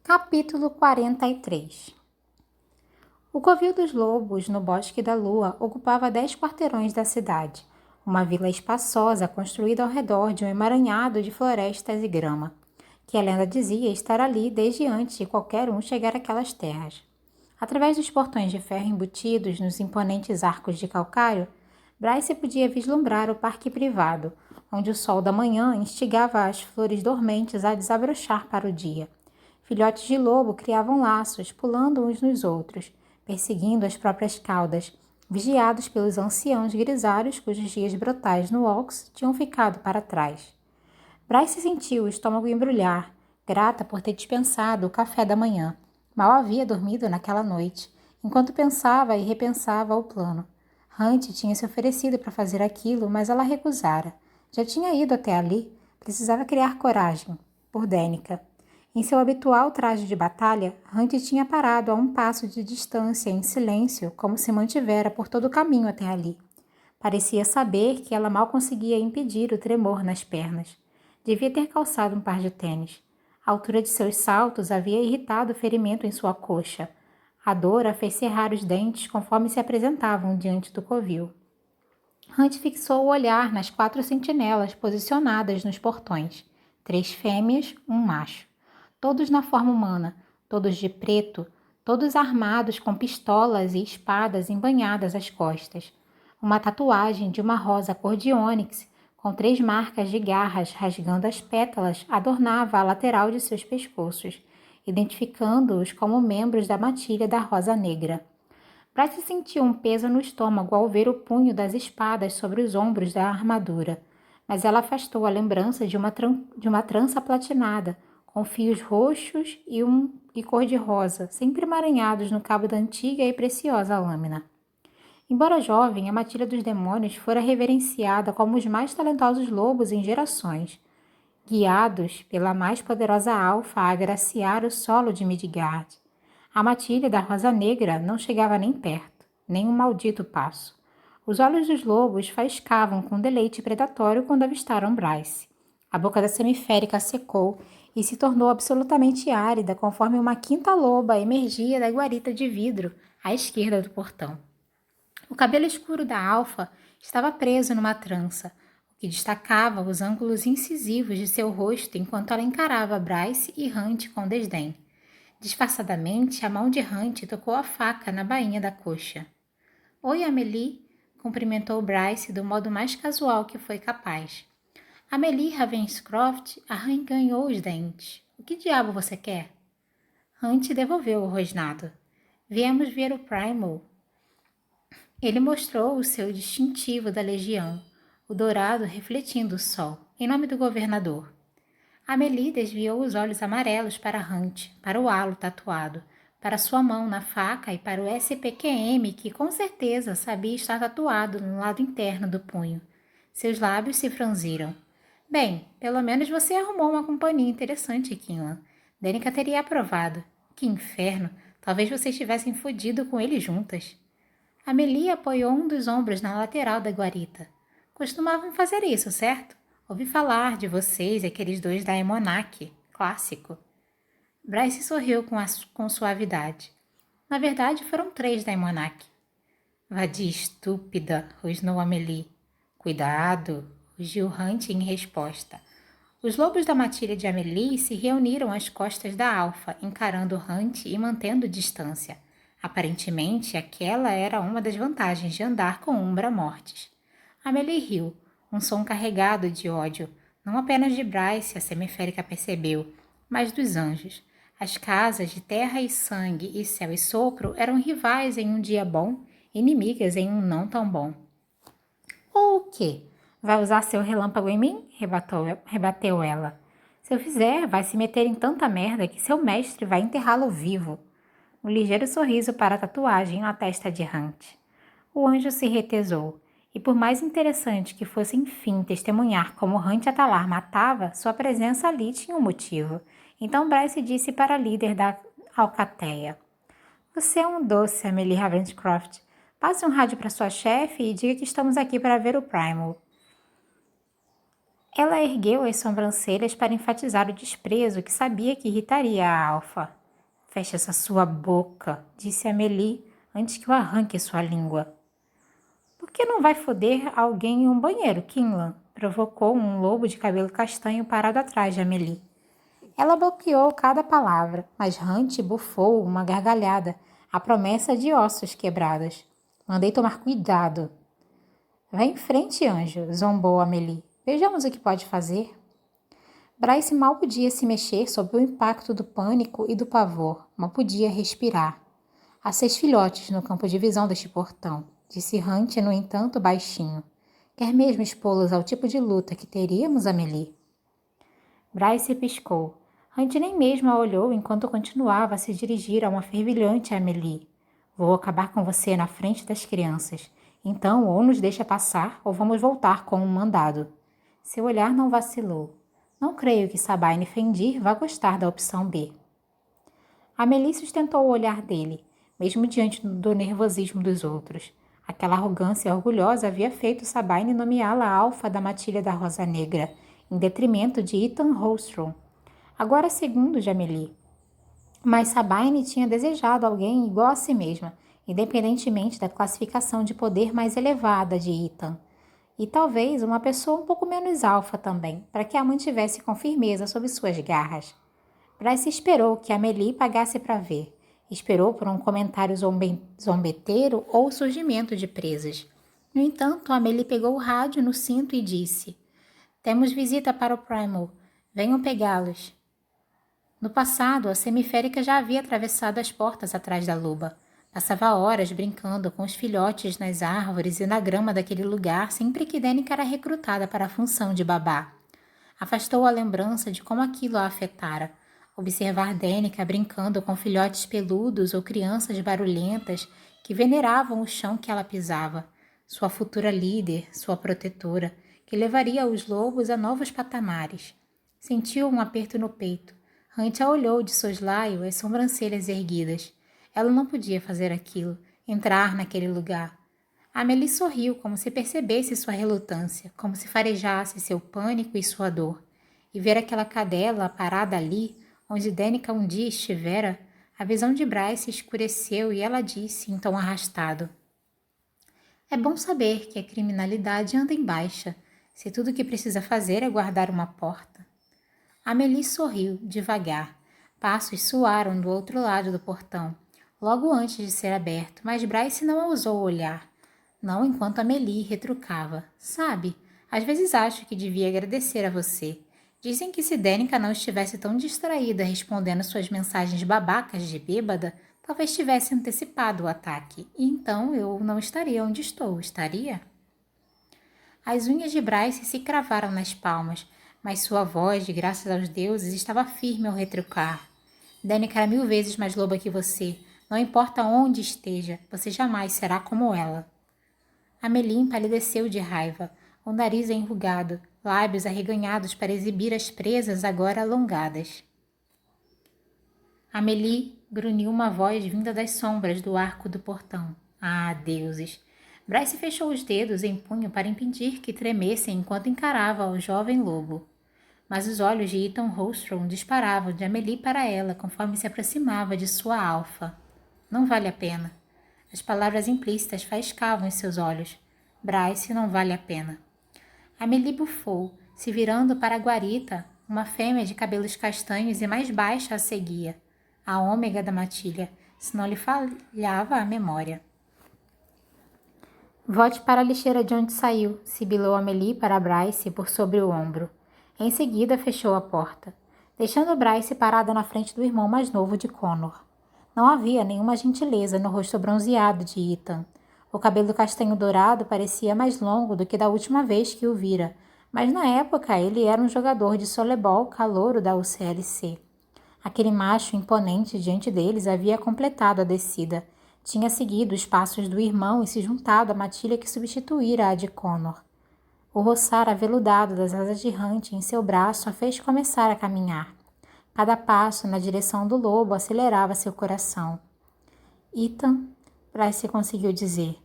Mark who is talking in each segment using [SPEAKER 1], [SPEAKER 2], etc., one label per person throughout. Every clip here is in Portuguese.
[SPEAKER 1] Capítulo 43. O covil dos lobos, no Bosque da Lua, ocupava 10 quarteirões da cidade, uma vila espaçosa construída ao redor de um emaranhado de florestas e grama, que a lenda dizia estar ali desde antes de qualquer um chegar àquelas terras. Através dos portões de ferro embutidos nos imponentes arcos de calcário, Bryce podia vislumbrar o parque privado, onde o sol da manhã instigava as flores dormentes a desabrochar para o dia. Filhotes de lobo criavam laços, pulando uns nos outros, perseguindo as próprias caudas, vigiados pelos anciãos grisalhos cujos dias brutais no Ox tinham ficado para trás. Bryce sentiu o estômago embrulhar, grata por ter dispensado o café da manhã. Mal havia dormido naquela noite, enquanto pensava e repensava o plano. Hunt tinha se oferecido para fazer aquilo, mas ela recusara. Já tinha ido até ali, precisava criar coragem, por Danica. Em seu habitual traje de batalha, Hunt tinha parado a um passo de distância, em silêncio, como se mantivera por todo o caminho até ali. Parecia saber que ela mal conseguia impedir o tremor nas pernas. Devia ter calçado um par de tênis. A altura de seus saltos havia irritado o ferimento em sua coxa. A dor a fez cerrar os dentes conforme se apresentavam diante do covil. Hunt fixou o olhar nas 4 sentinelas posicionadas nos portões. 3 fêmeas, um macho. Todos na forma humana, todos de preto, todos armados com pistolas e espadas embanhadas às costas. Uma tatuagem de uma rosa cor de ônix, com 3 marcas de garras rasgando as pétalas, adornava a lateral de seus pescoços, identificando-os como membros da matilha da Rosa Negra. Bryce sentiu um peso no estômago ao ver o punho das espadas sobre os ombros da armadura, mas ela afastou a lembrança de uma trança platinada, com fios roxos e cor-de-rosa, sempre emaranhados no cabo da antiga e preciosa lâmina. Embora jovem, a matilha dos demônios fora reverenciada como os mais talentosos lobos em gerações, guiados pela mais poderosa alfa a agraciar o solo de Midgard. A matilha da Rosa Negra não chegava nem perto, nem um maldito passo. Os olhos dos lobos faiscavam com deleite predatório quando avistaram Bryce. A boca da semiférica secou e se tornou absolutamente árida conforme uma quinta loba emergia da guarita de vidro à esquerda do portão. O cabelo escuro da alfa estava preso numa trança, o que destacava os ângulos incisivos de seu rosto enquanto ela encarava Bryce e Hunt com desdém. Disfarçadamente, a mão de Hunt tocou a faca na bainha da coxa. « Oi, Amelie, cumprimentou Bryce do modo mais casual que foi capaz. Amelie Ravenscroft arranhou os dentes. O que diabo você quer? Hunt devolveu o rosnado. Viemos ver o Primal. Ele mostrou o seu distintivo da legião, o dourado refletindo o sol, em nome do governador. Amelie desviou os olhos amarelos para Hunt, para o halo tatuado, para sua mão na faca e para o SPQM que com certeza sabia estar tatuado no lado interno do punho. Seus lábios se franziram. Bem, pelo menos você arrumou uma companhia interessante, Kinlan. Danica teria aprovado. Que inferno! Talvez vocês tivessem fudido com ele juntas. Amelie apoiou um dos ombros na lateral da guarita. Costumavam fazer isso, certo? Ouvi falar de vocês, aqueles 2 da Emonac. Clássico. Bryce sorriu com suavidade. Na verdade, foram 3 da Emonac. Vadia estúpida, rosnou Amelie. Cuidado, rugiu Hunt em resposta. Os lobos da matilha de Amelie se reuniram às costas da alfa, encarando Hunt e mantendo distância. Aparentemente, aquela era uma das vantagens de andar com Umbra Mortis. Amelie riu, um som carregado de ódio, não apenas de Bryce, a semiférica percebeu, mas dos anjos. As casas de terra e sangue e céu e sopro eram rivais em um dia bom, inimigas em um não tão bom. O quê? Vai usar seu relâmpago em mim? Rebateu ela. Se eu fizer, vai se meter em tanta merda que seu mestre vai enterrá-lo vivo. Um ligeiro sorriso para a tatuagem na testa de Hunt. O anjo se retesou, e por mais interessante que fosse enfim testemunhar como Hunt Atalar matava, sua presença ali tinha um motivo. Então Bryce disse para a líder da alcateia. Você é um doce, Amelie Ravenscroft. Passe um rádio para sua chefe e diga que estamos aqui para ver o Primal. Ela ergueu as sobrancelhas para enfatizar o desprezo que sabia que irritaria a alfa. Feche essa sua boca, disse Amélie, antes que eu arranque sua língua. Por que não vai foder alguém em um banheiro, Kinlan? Provocou um lobo de cabelo castanho parado atrás de Amélie. Ela bloqueou cada palavra, mas Hunt bufou uma gargalhada, a promessa de ossos quebrados. Mandei tomar cuidado. Vá em frente, anjo, zombou Amélie. Vejamos o que pode fazer. Bryce mal podia se mexer sob o impacto do pânico e do pavor. Mal podia respirar. Há 6 filhotes no campo de visão deste portão, disse Hunt, no entanto, baixinho. Quer mesmo expô-los ao tipo de luta que teríamos, Amélie? Bryce piscou. Hunt nem mesmo a olhou enquanto continuava a se dirigir a uma fervilhante Amélie. Vou acabar com você na frente das crianças. Então, ou nos deixa passar, ou vamos voltar com um mandado. Seu olhar não vacilou. Não creio que Sabine Fendir vá gostar da opção B. Amélie sustentou o olhar dele, mesmo diante do nervosismo dos outros. Aquela arrogância orgulhosa havia feito Sabine nomeá-la alfa da matilha da Rosa Negra, em detrimento de Ethan Holstrom, agora segundo de Amélie. Mas Sabine tinha desejado alguém igual a si mesma, independentemente da classificação de poder mais elevada de Ethan. E talvez uma pessoa um pouco menos alfa também, para que a mantivesse com firmeza sob suas garras. Bryce esperou que Amélie pagasse para ver. Esperou por um comentário zombeteiro ou o surgimento de presas. No entanto, Amélie pegou o rádio no cinto e disse: Temos visita para o Primal. Venham pegá-los. No passado, a semiférica já havia atravessado as portas atrás da loba. Passava horas brincando com os filhotes nas árvores e na grama daquele lugar sempre que Danica era recrutada para a função de babá. Afastou a lembrança de como aquilo a afetara. Observar Danica brincando com filhotes peludos ou crianças barulhentas que veneravam o chão que ela pisava. Sua futura líder, sua protetora, que levaria os lobos a novos patamares. Sentiu um aperto no peito. Hunt a olhou de soslaio, as sobrancelhas erguidas. Ela não podia fazer aquilo, entrar naquele lugar. Amélie sorriu como se percebesse sua relutância, como se farejasse seu pânico e sua dor. E ver aquela cadela parada ali, onde Danica um dia estivera, a visão de Bryce escureceu e ela disse em tom arrastado: É bom saber que a criminalidade anda em baixa, se tudo o que precisa fazer é guardar uma porta. Amélie sorriu, devagar. Passos soaram do outro lado do portão, logo antes de ser aberto, mas Bryce não a ousou olhar. Não enquanto Amélie retrucava. Sabe, às vezes acho que devia agradecer a você. Dizem que se Danica não estivesse tão distraída respondendo suas mensagens babacas de bêbada, talvez tivesse antecipado o ataque, e então eu não estaria onde estou, estaria? As unhas de Bryce se cravaram nas palmas, mas sua voz, de graças aos deuses, estava firme ao retrucar. Danica era 1000 vezes mais loba que você. Não importa onde esteja, você jamais será como ela. Amélie empalideceu de raiva, o nariz enrugado, lábios arreganhados para exibir as presas agora alongadas. Amélie, grunhiu uma voz vinda das sombras do arco do portão. Ah, deuses! Bryce fechou os dedos em punho para impedir que tremessem enquanto encarava o jovem lobo. Mas os olhos de Ethan Holstrom disparavam de Amélie para ela conforme se aproximava de sua alfa. Não vale a pena. As palavras implícitas faiscavam em seus olhos. Bryce, não vale a pena. Amélie bufou, se virando para a guarita. Uma fêmea de cabelos castanhos e mais baixa a seguia. A ômega da matilha, se não lhe falhava a memória. Volte para a lixeira de onde saiu, sibilou Amélie para Bryce por sobre o ombro. Em seguida, fechou a porta, deixando Bryce parada na frente do irmão mais novo de Connor. Não havia nenhuma gentileza no rosto bronzeado de Ethan. O cabelo castanho dourado parecia mais longo do que da última vez que o vira, mas na época ele era um jogador de softball calouro da UCLC. Aquele macho imponente diante deles havia completado a descida. Tinha seguido os passos do irmão e se juntado à matilha que substituíra a de Connor. O roçar aveludado das asas de Hunt em seu braço a fez começar a caminhar. Cada passo na direção do lobo acelerava seu coração. Ethan, Bryce conseguiu dizer.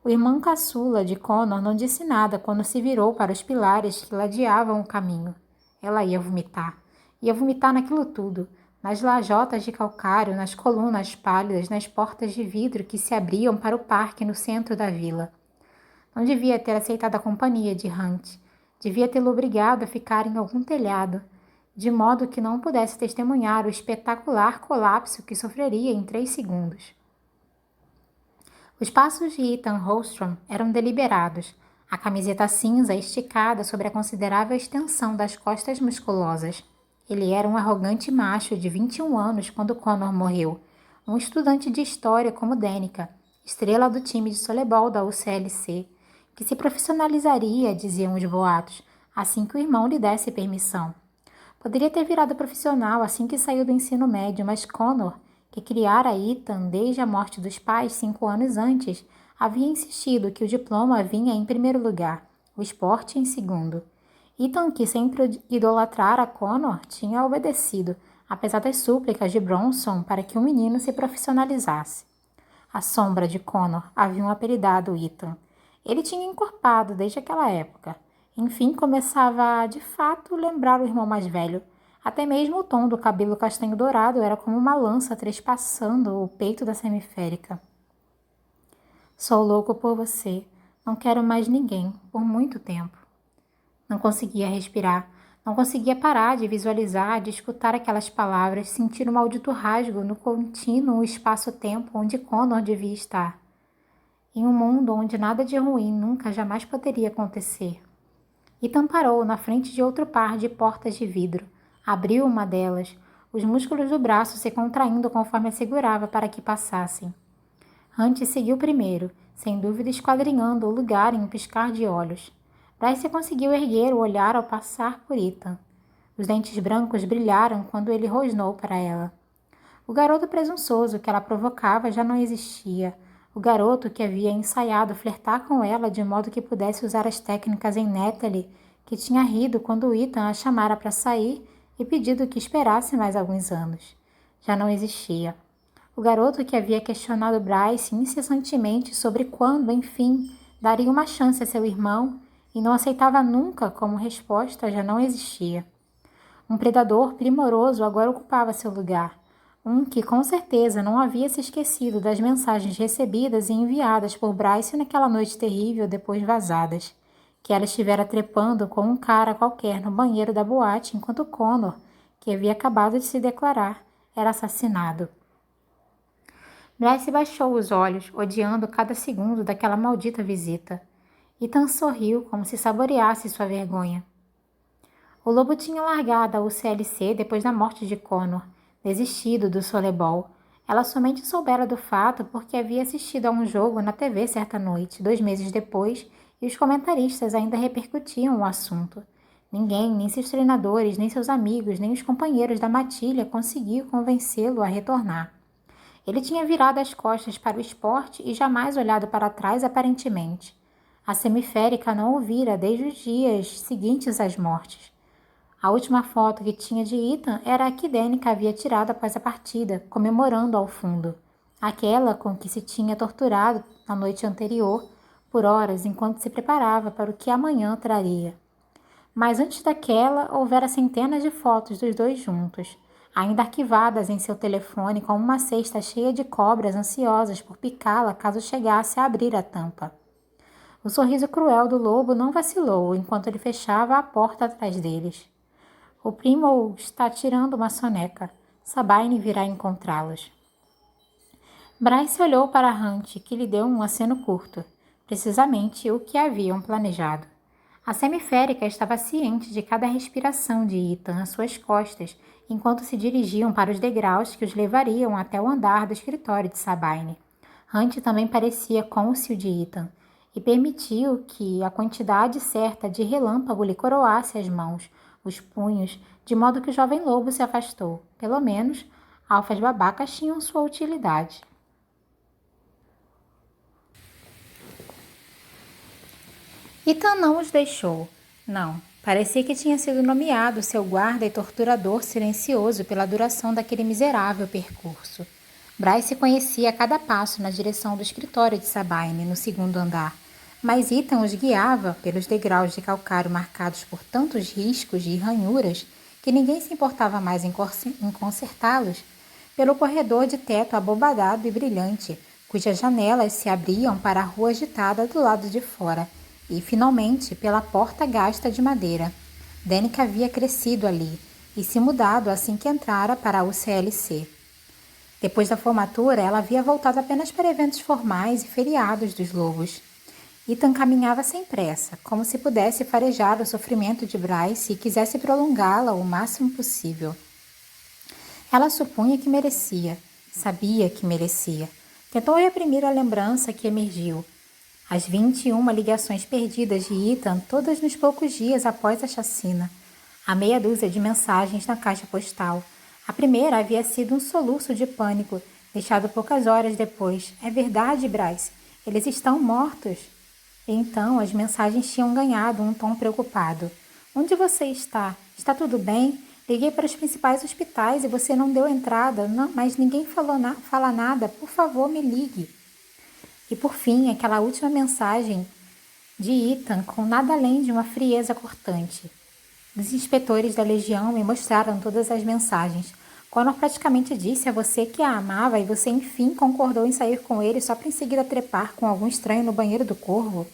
[SPEAKER 1] O irmão caçula de Connor não disse nada quando se virou para os pilares que ladeavam o caminho. Ela ia vomitar. Ia vomitar naquilo tudo. nas lajotas de calcário, nas colunas pálidas, nas portas de vidro que se abriam para o parque no centro da vila. Não devia ter aceitado a companhia de Hunt. Devia tê-lo obrigado a ficar em algum telhado, de modo que não pudesse testemunhar o espetacular colapso que sofreria em 3 segundos. Os passos de Ethan Holstrom eram deliberados, a camiseta cinza esticada sobre a considerável extensão das costas musculosas. Ele era um arrogante macho de 21 anos quando Connor morreu, um estudante de história como Danica, estrela do time de softball da UCLC, que se profissionalizaria, diziam os boatos, assim que o irmão lhe desse permissão. Poderia ter virado profissional assim que saiu do ensino médio, mas Connor, que criara Ethan desde a morte dos pais 5 anos antes, havia insistido que o diploma vinha em primeiro lugar, o esporte em segundo. Ethan, que sempre idolatrara Connor, tinha obedecido, apesar das súplicas de Bronson para que o menino se profissionalizasse. A sombra de Connor haviam apelidado Ethan. Ele tinha encorpado desde aquela época. Enfim, começava a, de fato, lembrar o irmão mais velho. Até mesmo o tom do cabelo castanho dourado era como uma lança trespassando o peito da semiférica. Sou louco por você. Não quero mais ninguém, por muito tempo. Não conseguia respirar. Não conseguia parar de visualizar, de escutar aquelas palavras, sentir um maldito rasgo no contínuo espaço-tempo onde Connor devia estar. Em um mundo onde nada de ruim nunca jamais poderia acontecer. Ethan parou na frente de outro par de portas de vidro. Abriu uma delas, os músculos do braço se contraindo conforme a segurava para que passassem. Hunt seguiu primeiro, sem dúvida esquadrinhando o lugar em um piscar de olhos. Bryce conseguiu erguer o olhar ao passar por Ethan. Os dentes brancos brilharam quando ele rosnou para ela. O garoto presunçoso que ela provocava já não existia. O garoto que havia ensaiado flertar com ela de modo que pudesse usar as técnicas em Natalie, que tinha rido quando Ethan a chamara para sair e pedido que esperasse mais alguns anos. Já não existia. O garoto que havia questionado Bryce incessantemente sobre quando, enfim, daria uma chance a seu irmão e não aceitava nunca como resposta já não existia. Um predador primoroso agora ocupava seu lugar. Um que com certeza não havia se esquecido das mensagens recebidas e enviadas por Bryce naquela noite terrível depois vazadas, que ela estivera trepando com um cara qualquer no banheiro da boate enquanto Connor, que havia acabado de se declarar, era assassinado. Bryce baixou os olhos, odiando cada segundo daquela maldita visita. Ethan sorriu como se saboreasse sua vergonha. O lobo tinha largado a UCLC depois da morte de Connor, desistido do softball. Ela somente soubera do fato porque havia assistido a um jogo na TV certa noite, 2 meses depois, e os comentaristas ainda repercutiam o assunto. Ninguém, nem seus treinadores, nem seus amigos, nem os companheiros da matilha conseguiu convencê-lo a retornar. Ele tinha virado as costas para o esporte e jamais olhado para trás aparentemente. A semiférica não o vira desde os dias seguintes às mortes. A última foto que tinha de Ethan era a que Danica havia tirado após a partida, comemorando ao fundo. Aquela com que se tinha torturado na noite anterior, por horas, enquanto se preparava para o que amanhã traria. Mas antes daquela, houvera centenas de fotos dos dois juntos, ainda arquivadas em seu telefone como uma cesta cheia de cobras ansiosas por picá-la caso chegasse a abrir a tampa. O sorriso cruel do lobo não vacilou enquanto ele fechava a porta atrás deles. O primo está tirando uma soneca. Sabine virá encontrá-los. Bryce olhou para Hunt, que lhe deu um aceno curto, precisamente o que haviam planejado. A semiférica estava ciente de cada respiração de Ethan às suas costas, enquanto se dirigiam para os degraus que os levariam até o andar do escritório de Sabine. Hunt também parecia cônscio de Ethan, e permitiu que a quantidade certa de relâmpago lhe coroasse as mãos, os punhos, de modo que o jovem lobo se afastou. Pelo menos, alfas babacas tinham sua utilidade. Ethan não os deixou. Não, parecia que tinha sido nomeado seu guarda e torturador silencioso pela duração daquele miserável percurso. Bryce conhecia cada passo na direção do escritório de Sabine, no 2º andar, mas Ethan os guiava pelos degraus de calcário marcados por tantos riscos e ranhuras que ninguém se importava mais em consertá-los, pelo corredor de teto abobadado e brilhante, cujas janelas se abriam para a rua agitada do lado de fora, e, finalmente, pela porta gasta de madeira. Danica havia crescido ali e se mudado assim que entrara para a UCLC. Depois da formatura, ela havia voltado apenas para eventos formais e feriados dos lobos. Ethan caminhava sem pressa, como se pudesse farejar o sofrimento de Bryce e quisesse prolongá-la o máximo possível. Ela supunha que merecia, sabia que merecia. Tentou reprimir a lembrança que emergiu. As 21 ligações perdidas de Ethan, todas nos poucos dias após a chacina. A meia dúzia de mensagens na caixa postal. A primeira havia sido um soluço de pânico, deixado poucas horas depois. É verdade, Bryce. Eles estão mortos. E então as mensagens tinham ganhado um tom preocupado. Onde você está? Está tudo bem? Liguei para os principais hospitais e você não deu entrada. Não, mas ninguém fala nada. Por favor, me ligue. E por fim, aquela última mensagem de Ethan com nada além de uma frieza cortante. Os inspetores da Legião me mostraram todas as mensagens. Connor praticamente disse a você que a amava e você enfim concordou em sair com ele só para em seguida trepar com algum estranho no banheiro do Corvo.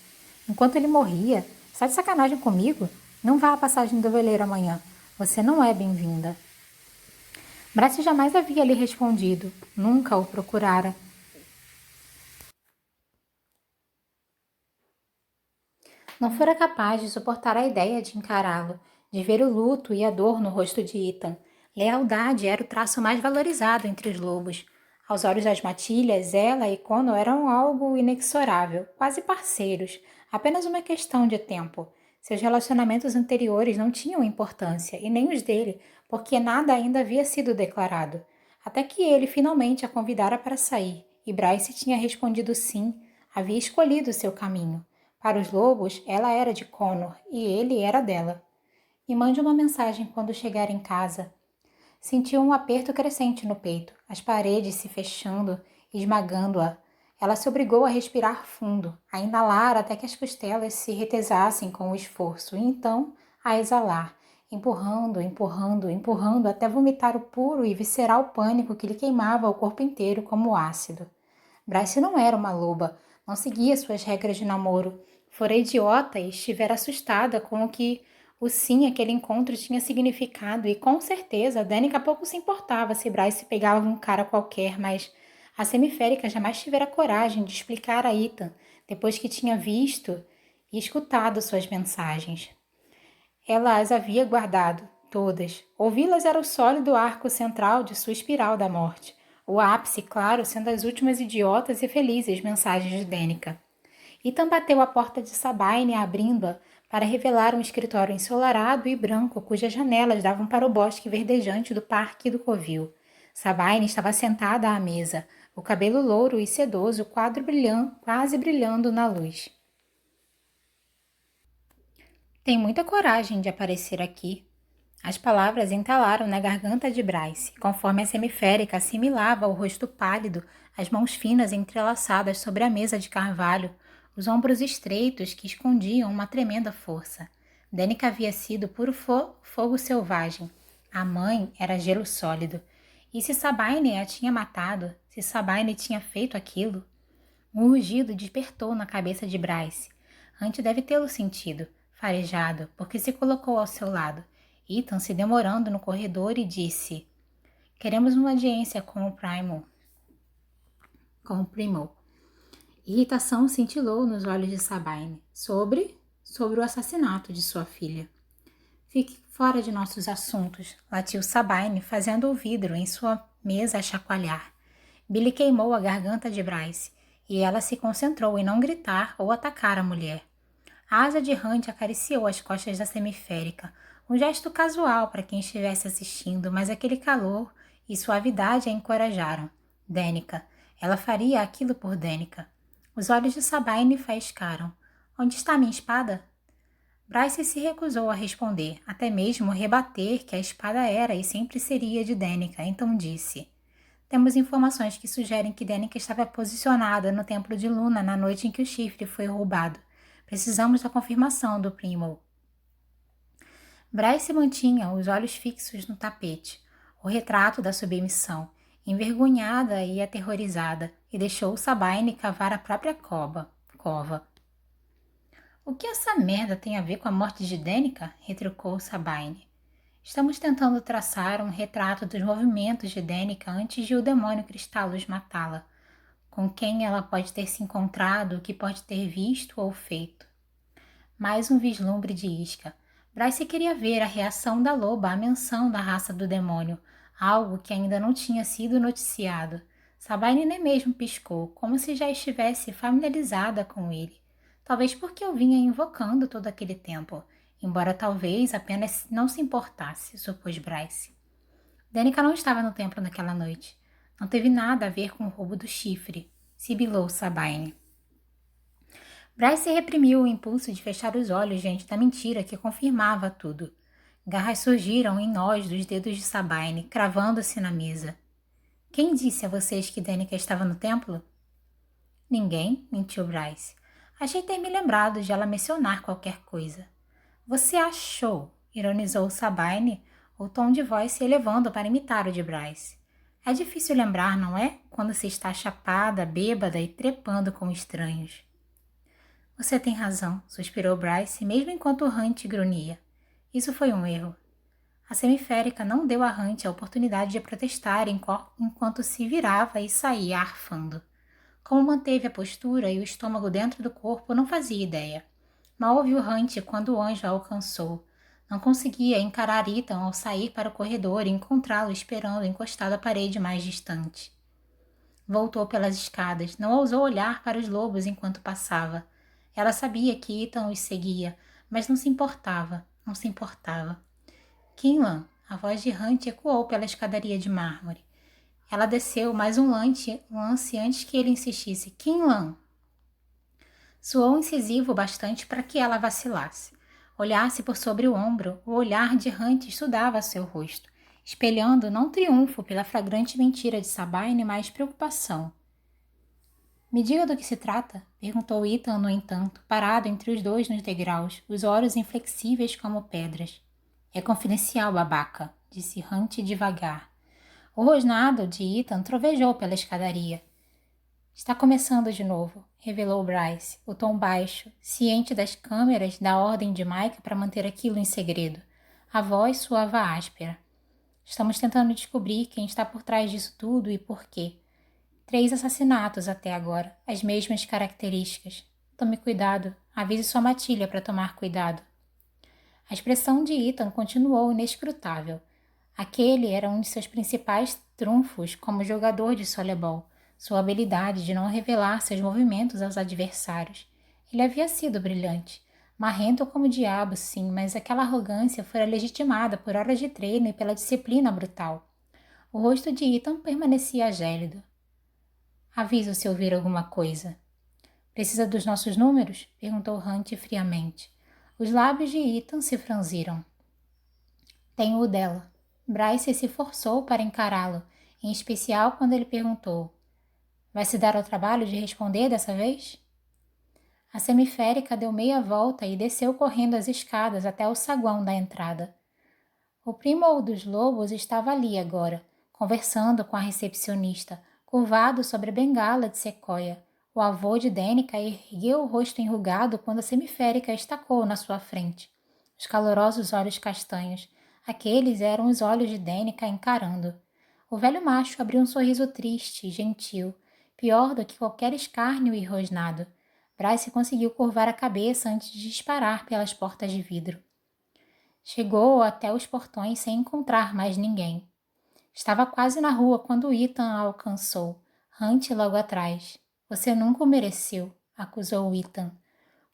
[SPEAKER 1] Enquanto ele morria. Está de sacanagem comigo? Não vá à passagem do veleiro amanhã. Você não é bem-vinda. Bryce jamais havia lhe respondido. Nunca o procurara. Não fora capaz de suportar a ideia de encará-lo, de ver o luto e a dor no rosto de Ethan. Lealdade era o traço mais valorizado entre os lobos. Aos olhos das matilhas, ela e Connor eram algo inexorável, quase parceiros, apenas uma questão de tempo. Seus relacionamentos anteriores não tinham importância, e nem os dele, porque nada ainda havia sido declarado. Até que ele finalmente a convidara para sair, e Bryce tinha respondido sim, havia escolhido seu caminho. Para os lobos, ela era de Connor e ele era dela. Me mande uma mensagem quando chegar em casa. Sentiu um aperto crescente no peito, as paredes se fechando, esmagando-a. Ela se obrigou a respirar fundo, a inalar até que as costelas se retesassem com o esforço, e então a exalar, empurrando, empurrando, empurrando até vomitar o puro e visceral pânico que lhe queimava o corpo inteiro como ácido. Bryce não era uma loba, não seguia suas regras de namoro. Fora idiota e estivera assustada com o que o sim aquele encontro tinha significado e com certeza Danica pouco se importava se Bryce pegava um cara qualquer, mas a semiférica jamais tivera coragem de explicar a Ethan depois que tinha visto e escutado suas mensagens. Ela as havia guardado, todas. Ouvi-las era o sólido arco central de sua espiral da morte. O ápice, claro, sendo as últimas idiotas e felizes mensagens de Danica. Ethan bateu a porta de Sabine, abrindo-a para revelar um escritório ensolarado e branco, cujas janelas davam para o bosque verdejante do parque do covil. Sabine estava sentada à mesa, o cabelo louro e sedoso, quase brilhando na luz. Tem muita coragem de aparecer aqui. As palavras entalaram na garganta de Bryce, conforme a semiférica assimilava o rosto pálido, as mãos finas entrelaçadas sobre a mesa de carvalho, os ombros estreitos que escondiam uma tremenda força. Danica havia sido puro fogo selvagem. A mãe era gelo sólido. E se Sabine a tinha matado, se Sabine tinha feito aquilo? Um rugido despertou na cabeça de Bryce. Hunt deve tê-lo sentido, farejado, porque se colocou ao seu lado. Ethan se demorando no corredor e disse: Queremos uma audiência com o Primo. Irritação cintilou nos olhos de Sabine. Sobre o assassinato de sua filha. Fique fora de nossos assuntos, latiu Sabine, fazendo o vidro em sua mesa chacoalhar. Billy queimou a garganta de Bryce, e ela se concentrou em não gritar ou atacar a mulher. A asa de Hunt acariciou as costas da semiférica, um gesto casual para quem estivesse assistindo, mas aquele calor e suavidade a encorajaram. Danica. Ela faria aquilo por Danica. Os olhos de Sabine faiscaram. Onde está minha espada? Bryce se recusou a responder, até mesmo rebater que a espada era e sempre seria de Danica, então disse: Temos informações que sugerem que Danica estava posicionada no templo de Luna na noite em que o chifre foi roubado. Precisamos da confirmação do Primo. Bryce mantinha os olhos fixos no tapete, o retrato da submissão, envergonhada e aterrorizada, e deixou Sabine cavar a própria cova. O que essa merda tem a ver com a morte de Danica? Retrucou Sabine. Estamos tentando traçar um retrato dos movimentos de Danica antes de o demônio Cristalus matá-la. Com quem ela pode ter se encontrado, o que pode ter visto ou feito. Mais um vislumbre de isca. Bryce queria ver a reação da loba à menção da raça do demônio, algo que ainda não tinha sido noticiado. Sabine nem mesmo piscou, como se já estivesse familiarizada com ele. Talvez porque eu vinha invocando todo aquele tempo, embora talvez apenas não se importasse, supôs Bryce. Danica não estava no templo naquela noite. Não teve nada a ver com o roubo do chifre, sibilou Sabine. Bryce reprimiu o impulso de fechar os olhos diante da mentira que confirmava tudo. Garras surgiram em nós dos dedos de Sabine, cravando-se na mesa. Quem disse a vocês que Danica estava no templo? Ninguém, mentiu Bryce. Achei ter me lembrado de ela mencionar qualquer coisa. Você achou, ironizou Sabine, o tom de voz se elevando para imitar o de Bryce. É difícil lembrar, não é? Quando se está chapada, bêbada e trepando com estranhos. Você tem razão, suspirou Bryce, mesmo enquanto Hunt grunhia. Isso foi um erro. A semiférica não deu a Hunt a oportunidade de protestar enquanto se virava e saía arfando. Como manteve a postura e o estômago dentro do corpo, não fazia ideia. Mal ouviu Hunt quando o anjo a alcançou. Não conseguia encarar Ethan ao sair para o corredor e encontrá-lo esperando encostado à parede mais distante. Voltou pelas escadas, não ousou olhar para os lobos enquanto passava. Ela sabia que Ethan os seguia, mas não se importava. Kinlan, a voz de Hunt ecoou pela escadaria de mármore. Ela desceu mais um lance antes que ele insistisse. Kinlan! Soou incisivo bastante para que ela vacilasse. Olhasse por sobre o ombro, o olhar de Hunt estudava seu rosto, espelhando não triunfo pela flagrante mentira de Sabine, mas preocupação. Me diga do que se trata, perguntou Ethan, no entanto, parado entre os dois nos degraus, os olhos inflexíveis como pedras. É confidencial, babaca, disse Hunt devagar. O rosnado de Ethan trovejou pela escadaria. Está começando de novo, revelou Bryce, o tom baixo, ciente das câmeras, da ordem de Micah para manter aquilo em segredo. A voz soava áspera. Estamos tentando descobrir quem está por trás disso tudo e por quê. 3 assassinatos até agora, as mesmas características. Tome cuidado, avise sua matilha para tomar cuidado. A expressão de Ethan continuou inescrutável. Aquele era um de seus principais trunfos como jogador de softball, sua habilidade de não revelar seus movimentos aos adversários. Ele havia sido brilhante, marrento como o diabo, sim, mas aquela arrogância fora legitimada por horas de treino e pela disciplina brutal. O rosto de Ethan permanecia gélido. Aviso se ouvir alguma coisa. Precisa dos nossos números? Perguntou Hunt friamente. Os lábios de Ethan se franziram. Tenho o dela. Bryce se forçou para encará-lo, em especial quando ele perguntou. Vai se dar ao trabalho de responder dessa vez? A semiférica deu meia volta e desceu correndo as escadas até o saguão da entrada. O primo dos lobos estava ali agora, conversando com a recepcionista, curvado sobre a bengala de sequoia. O avô de Danica ergueu o rosto enrugado quando a semiférica estacou na sua frente. Os calorosos olhos castanhos. Aqueles eram os olhos de Danica encarando. O velho macho abriu um sorriso triste e gentil, pior do que qualquer escárnio e rosnado. Bryce conseguiu curvar a cabeça antes de disparar pelas portas de vidro. Chegou até os portões sem encontrar mais ninguém. Estava quase na rua quando Ethan a alcançou. Hunt logo atrás. Você nunca o mereceu, acusou Ethan.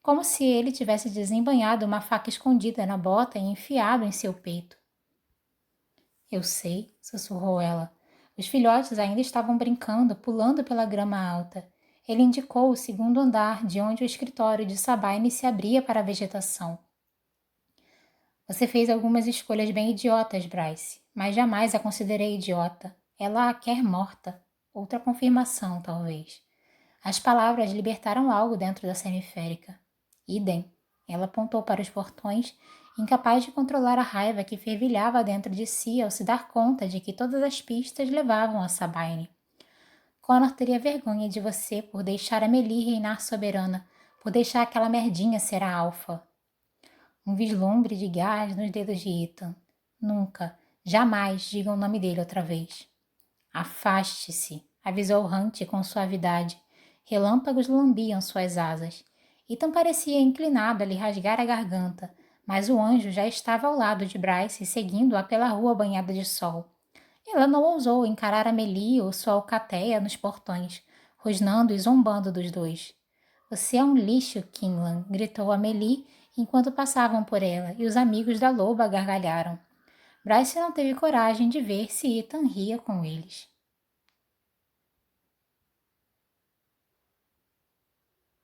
[SPEAKER 1] Como se ele tivesse desembanhado uma faca escondida na bota e enfiado em seu peito. Eu sei, sussurrou ela. Os filhotes ainda estavam brincando, pulando pela grama alta. Ele indicou o segundo andar, de onde o escritório de Sabine se abria para a vegetação. Você fez algumas escolhas bem idiotas, Bryce, mas jamais a considerei idiota. Ela a quer morta. Outra confirmação, talvez. As palavras libertaram algo dentro da semiférica. Idem. Ela apontou para os portões incapaz de controlar a raiva que fervilhava dentro de si ao se dar conta de que todas as pistas levavam a Sabine. Connor teria vergonha de você por deixar Amelie reinar soberana, por deixar aquela merdinha ser a alfa. Um vislumbre de gás nos dedos de Ethan. Nunca, jamais diga o nome dele outra vez. Afaste-se, avisou Hunt com suavidade. Relâmpagos lambiam suas asas. Ethan parecia inclinado a lhe rasgar a garganta, mas o anjo já estava ao lado de Bryce, seguindo-a pela rua banhada de sol. Ela não ousou encarar Amelie ou sua alcateia nos portões, rosnando e zombando dos dois. Você é um lixo, Kinlan, gritou Amelie enquanto passavam por ela, e os amigos da loba gargalharam. Bryce não teve coragem de ver se Ethan ria com eles.